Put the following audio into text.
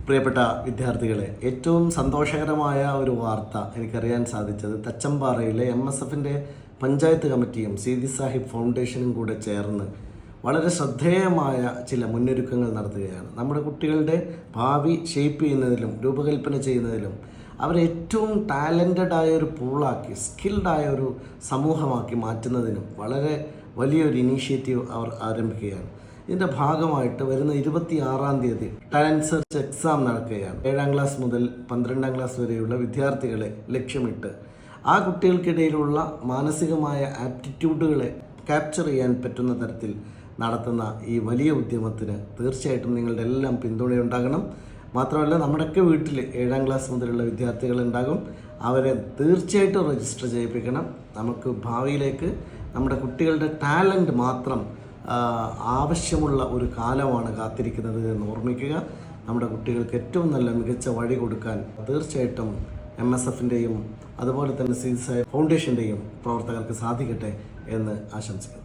പ്രിയപ്പെട്ട വിദ്യാർത്ഥികളെ, ഏറ്റവും സന്തോഷകരമായ ഒരു വാർത്ത എനിക്കറിയാൻ സാധിച്ചത് തച്ചമ്പാറയിലെ MSFൻ്റെ പഞ്ചായത്ത് കമ്മിറ്റിയും സീതി സാഹിബ് ഫൗണ്ടേഷനും കൂടെ ചേർന്ന് വളരെ ശ്രദ്ധേയമായ ചില മുന്നൊരുക്കങ്ങൾ നടത്തുകയാണ്. നമ്മുടെ കുട്ടികളുടെ ഭാവി ഷേപ്പ് ചെയ്യുന്നതിലും രൂപകൽപ്പന ചെയ്യുന്നതിലും അവരെ ഏറ്റവും ടാലൻറ്റഡായ ഒരു പൂളാക്കി, സ്കിൽഡായ ഒരു സമൂഹമാക്കി മാറ്റുന്നതിനും വളരെ വലിയൊരു ഇനീഷ്യേറ്റീവ് അവർ ആരംഭിക്കുകയാണ്. ഇതിൻ്റെ ഭാഗമായിട്ട് വരുന്ന 26-ാം തീയതി ടാലൻറ്റ് സെർച്ച് എക്സാം നടക്കുകയാണ്. 7-ാം ക്ലാസ് മുതൽ 12-ാം ക്ലാസ് വരെയുള്ള വിദ്യാർത്ഥികളെ ലക്ഷ്യമിട്ട് ആ കുട്ടികൾക്കിടയിലുള്ള മാനസികമായ ആപ്റ്റിറ്റ്യൂഡുകളെ ക്യാപ്ചർ ചെയ്യാൻ പറ്റുന്ന തരത്തിൽ നടത്തുന്ന ഈ വലിയ ഉദ്യമത്തിന് തീർച്ചയായിട്ടും നിങ്ങളുടെ എല്ലാം പിന്തുണയുണ്ടാകണം. മാത്രമല്ല, നമ്മുടെയൊക്കെ വീട്ടിൽ 7-ാം ക്ലാസ് മുതലുള്ള വിദ്യാർത്ഥികളുണ്ടാകും. അവരെ തീർച്ചയായിട്ടും രജിസ്റ്റർ ചെയ്യിപ്പിക്കണം. നമുക്ക് ഭാവിയിലേക്ക് നമ്മുടെ കുട്ടികളുടെ ടാലൻറ്റ് മാത്രം ആവശ്യമുള്ള ഒരു കാലമാണ് കാത്തിരിക്കുന്നത് എന്ന് ഓർമ്മിക്കുക. നമ്മുടെ കുട്ടികൾക്ക് ഏറ്റവും നല്ല മികച്ച വഴി കൊടുക്കാൻ തീർച്ചയായിട്ടും MSFൻ്റെയും അതുപോലെ തന്നെ സീതി സാഹിബ് ഫൗണ്ടേഷൻ്റെയും പ്രവർത്തകർക്ക് സാധിക്കട്ടെ എന്ന് ആശംസിക്കുന്നു.